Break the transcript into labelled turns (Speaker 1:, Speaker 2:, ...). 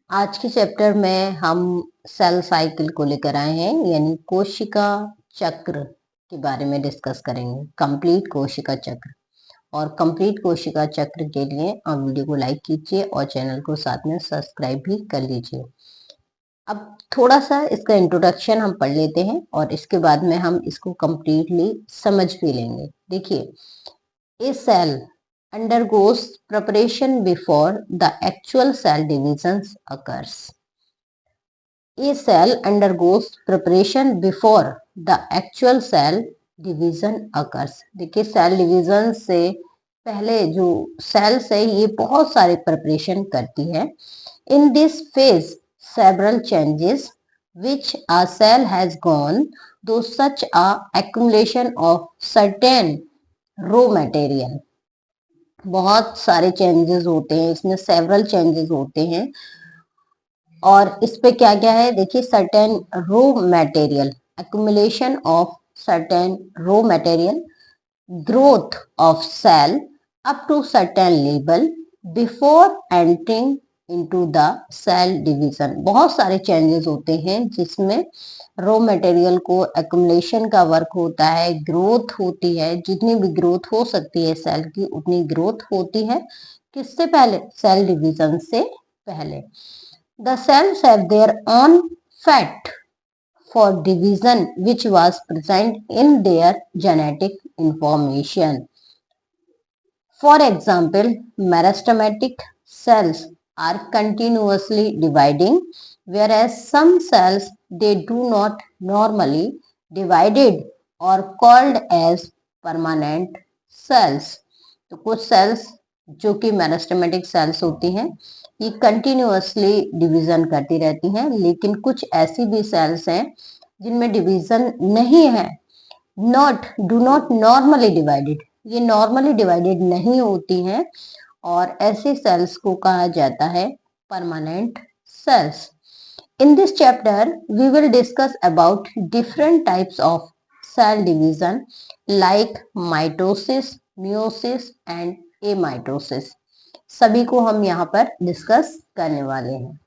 Speaker 1: आज के चैप्टर में हम सेल साइकिल को लेकर आए हैं, यानी कोशिका चक्र के बारे में डिस्कस करेंगे। कंप्लीट कोशिका चक्र। और कंप्लीट कोशिका चक्र के लिए आप वीडियो को लाइक कीजिए और चैनल को साथ में सब्सक्राइब भी कर लीजिए। अब थोड़ा सा इसका इंट्रोडक्शन हम पढ़ लेते हैं और इसके बाद में हम इसको कंप्लीटली समझ भी लेंगे। देखिए, ए cell undergoes preparation before the actual cell division occurs. A cell undergoes preparation before the actual cell division occurs. देखिए, सेल डिवीजन से पहले जो सेल्स है ये बहुत सारे प्रिपरेशन करती है। In this phase, several changes which a cell has gone, though such a accumulation of certain raw material, बहुत सारे चेंजेस होते हैं इसमें, सेवरल चेंजेस होते हैं। और इस पे क्या क्या है देखिए, certain raw material, accumulation of certain raw material, growth of cell up to certain level before entering into the cell division. बहुत सारे चेंजेस होते हैं जिसमें रॉ मटेरियल को एक्यूमुलेशन का वर्क होता है, ग्रोथ होती है, जितनी भी ग्रोथ हो सकती है सेल की उतनी ग्रोथ होती है। किससे पहले? सेल डिवीजन से पहले। The cells have their own fat for division which was present in their genetic information. For example, meristematic cells are continuously dividing, whereas some cells they do not normally divided or called as permanent cells. तो कुछ sales जो कि meristematic cells होती हैं ये continuously division करती रहती हैं, लेकिन कुछ ऐसी भी सेल्स हैं जिनमें डिवीजन नहीं है, डू नॉट नॉर्मली डिवाइडेड, ये नॉर्मली डिवाइडेड नहीं होती हैं और ऐसे सेल्स को कहा जाता है permanent cells. In this chapter, we will discuss about different types of cell division like mitosis, meiosis and amitosis. सभी को हम यहाँ पर डिस्कस करने वाले हैं।